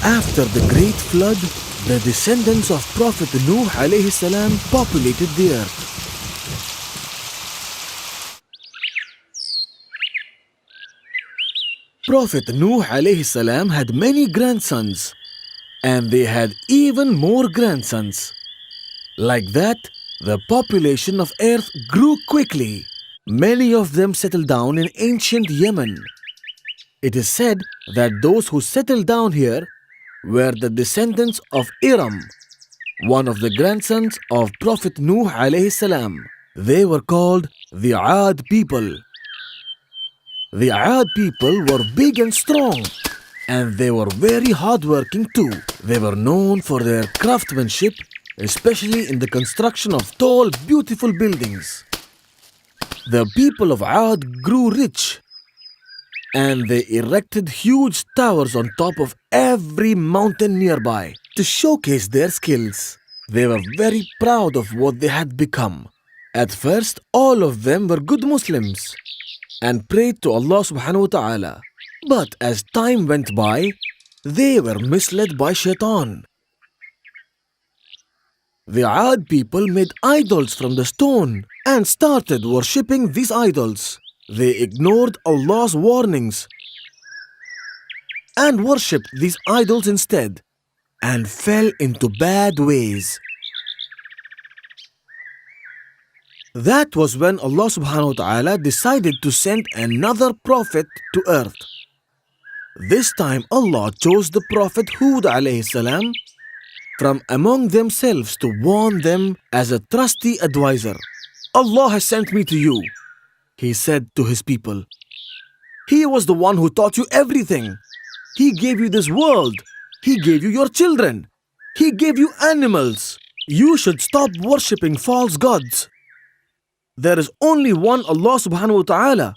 After the great flood, the descendants of Prophet Nuh alayhi salam populated the earth. Prophet Nuh alayhi salam had many grandsons, and they had even more grandsons. Like that, the population of earth grew quickly. Many of them settled down in ancient Yemen. It is said that those who settled down here were the descendants of Iram, one of the grandsons of Prophet Nuh alayhi salam. They were called the Aad people. The Aad people were big and strong, and they were very hardworking too. They were known for their craftsmanship, especially in the construction of tall, beautiful buildings. The people of Aad grew rich, and they erected huge towers on top of every mountain nearby to showcase their skills. They were very proud of what they had become. At first, all of them were good Muslims and prayed to Allah subhanahu wa ta'ala. But as time went by, they were misled by shaitan. The Aad people made idols from the stone and started worshipping these idols. They ignored Allah's warnings and worshipped these idols instead and fell into bad ways. That was when Allah subhanahu wa ta'ala decided to send another prophet to earth. This time Allah chose the Prophet Hud alayhi salam from among themselves to warn them as a trusty advisor. Allah has sent me to you, he said to his people. He was the one who taught you everything. He gave you this world. He gave you your children. He gave you animals. You should stop worshipping false gods. There is only one Allah subhanahu wa ta'ala.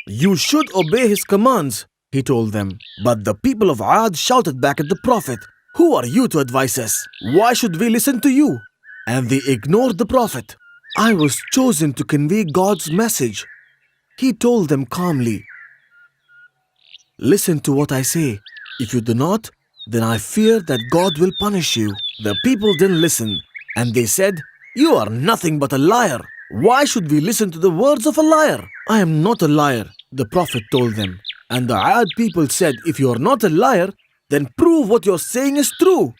You should obey His commands, he told them. But the people of Aad shouted back at the Prophet, who are you to advise us? Why should we listen to you? And they ignored the Prophet. I was chosen to convey God's message, he told them calmly. Listen to what I say. If you do not, then I fear that God will punish you. The people didn't listen, and they said, you are nothing but a liar. Why should we listen to the words of a liar? I am not a liar, the Prophet told them. And the Aad people said, if you are not a liar, then prove what you're saying is true.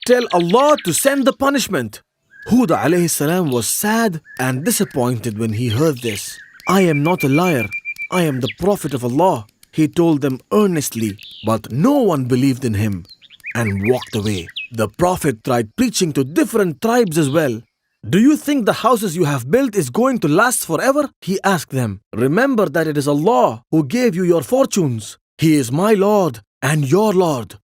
Tell Allah to send the punishment. Hud alayhi salam was sad and disappointed when he heard this. I am not a liar. I am the Prophet of Allah, he told them earnestly. But no one believed in him and walked away. The Prophet tried preaching to different tribes as well. Do you think the houses you have built is going to last forever? He asked them. Remember that it is Allah who gave you your fortunes. He is my Lord and your Lord,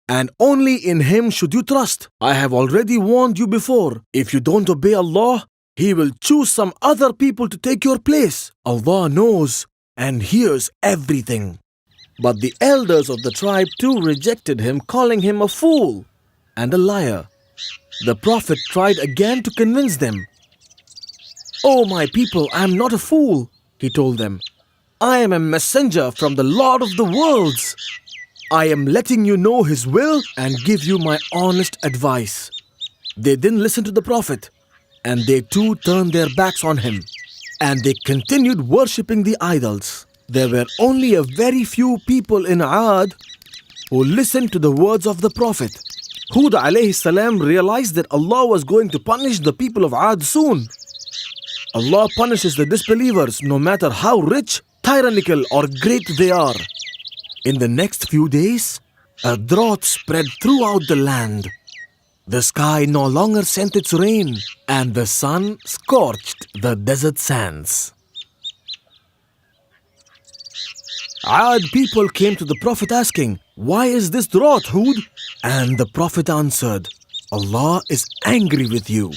and only in Him should you trust. I have already warned you before. If you don't obey Allah, He will choose some other people to take your place. Allah knows and hears everything. But the elders of the tribe too rejected him, calling him a fool and a liar. The Prophet tried again to convince them. Oh my people, I am not a fool, he told them. I am a messenger from the Lord of the worlds. I am letting you know His will and give you my honest advice. They didn't listen to the Prophet, and they too turned their backs on him, and they continued worshipping the idols. There were only a very few people in Aad who listened to the words of the Prophet. Hud alayhi salam realized that Allah was going to punish the people of Aad soon. Allah punishes the disbelievers no matter how rich, tyrannical or great they are. In the next few days, a drought spread throughout the land. The sky no longer sent its rain, and the sun scorched the desert sands. Aad people came to the Prophet asking, why is this drought, Hud? And the Prophet answered, Allah is angry with you.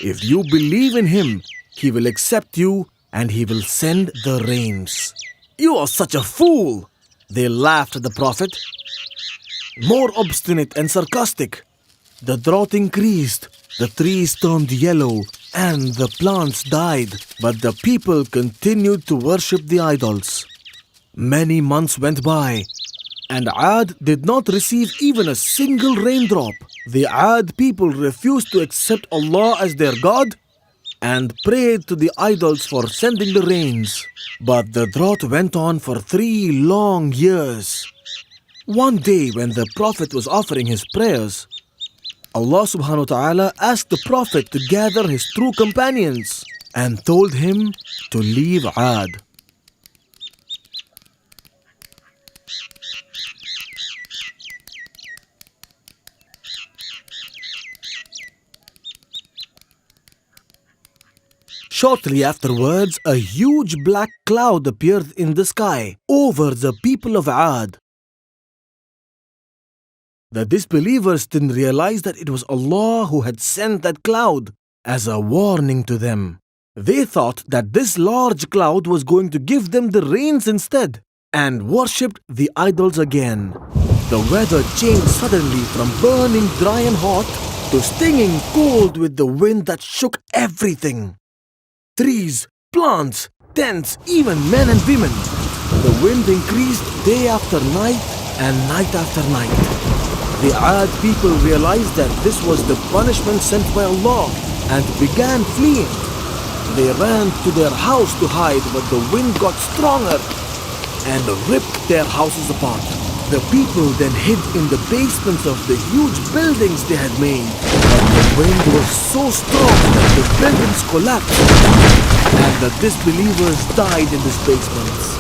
If you believe in Him, He will accept you and He will send the rains. You are such a fool! They laughed at the Prophet. More obstinate and sarcastic. The drought increased, the trees turned yellow, and the plants died. But the people continued to worship the idols. Many months went by, And Ad did not receive even a single raindrop. The Ad people refused to accept Allah as their God and prayed to the idols for sending the rains. But the drought went on for 3 long years. One day when the Prophet was offering his prayers, Allah subhanahu wa ta'ala asked the Prophet to gather his true companions and told him to leave Ad. Shortly afterwards, a huge black cloud appeared in the sky over the people of Ad. The disbelievers didn't realize that it was Allah who had sent that cloud as a warning to them. They thought that this large cloud was going to give them the rains instead and worshipped the idols again. The weather changed suddenly from burning dry and hot to stinging cold with the wind that shook everything. Trees, plants, tents, even men and women. The wind increased day after night and night after night. The Ad people realized that this was the punishment sent by Allah and began fleeing. They ran to their house to hide, but the wind got stronger and ripped their houses apart. The people then hid in the basements of the huge buildings they had made. But the wind was so strong that the buildings collapsed and the disbelievers died in these basements.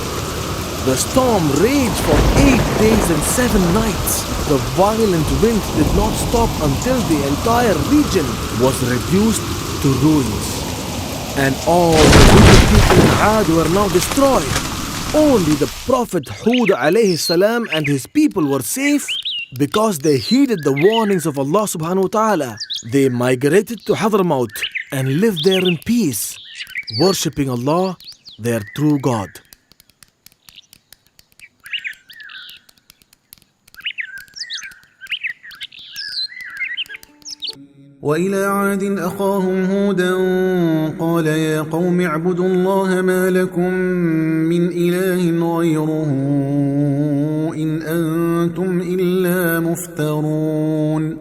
The storm raged for 8 days and 7 nights. The violent wind did not stop until the entire region was reduced to ruins. And all the wicked people in Ad were now destroyed. Only the Prophet Hud alayhi salam and his people were safe because they heeded the warnings of Allah subhanahu wa ta'ala. They migrated to Hadramaut and lived there in peace, worshipping Allah, their true God. وإلى عاد أخاهم هودا قال يا قوم اعبدوا الله ما لكم من إله غيره إن أنتم إلا مفترون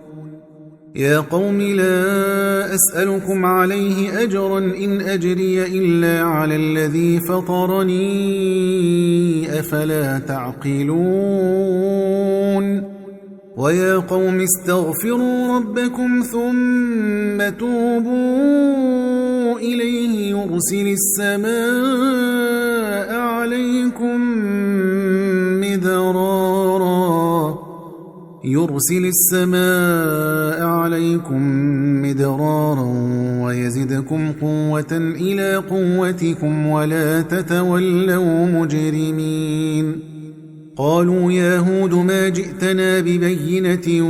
يا قوم لا أسألكم عليه أجرا إن أجري إلا على الذي فطرني أفلا تعقلون ويا قوم استغفروا ربكم ثم توبوا إليه يرسل السماء عليكم مدرارا ويزدكم قوة إلى قوتكم ولا تتولوا مجرمين قالوا يا هود ما جئتنا ببينة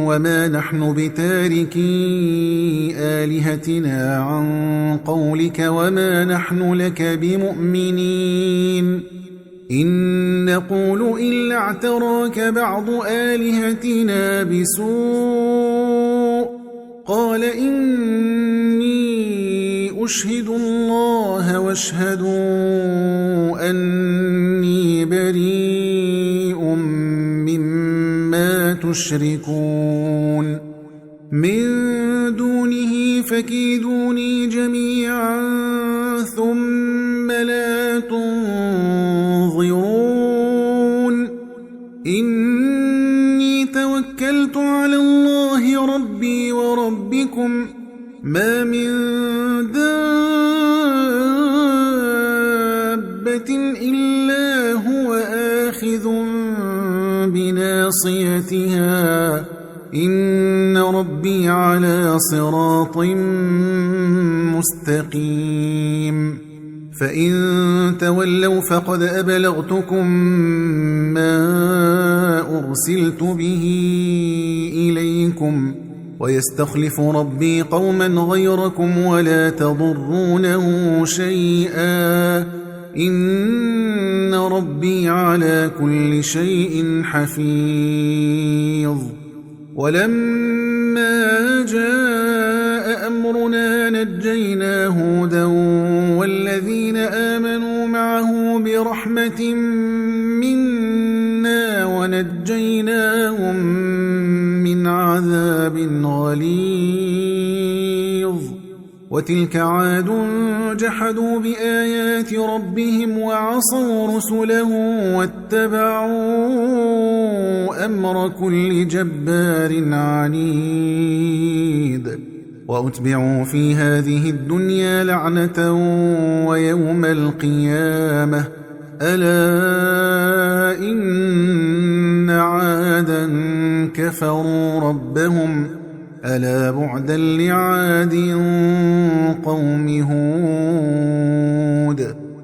وما نحن بتاركي آلهتنا عن قولك وما نحن لك بمؤمنين إن نقول إلا اعتراك بعض آلهتنا بسوء قال إني أشهد الله واشهدوا أني بريء مما تشركون من دونه فكيدوني جميعا ثم لا تنظرون إني توكلت على الله ربي وربكم ما من دابة إلا هو آخذ بناصيتها إن ربي على صراط مستقيم فإن تولوا فقد أبلغتكم ما أرسلت به إليكم ويستخلف ربي قوما غيركم ولا تضرونه شيئا إن ربي على كل شيء حفيظ ولما جاء أمرنا نجينا هودا والذين آمنوا معه برحمة منا ونجيناهم من عذاب غليظ وتلك عاد جحدوا بآيات ربهم وعصوا رسله واتبعوا أمر كل جبار عنيد وأتبعوا في هذه الدنيا لعنة ويوم القيامة ألا إن عادا كفروا ربهم ألا بعدا لعاد قوم هود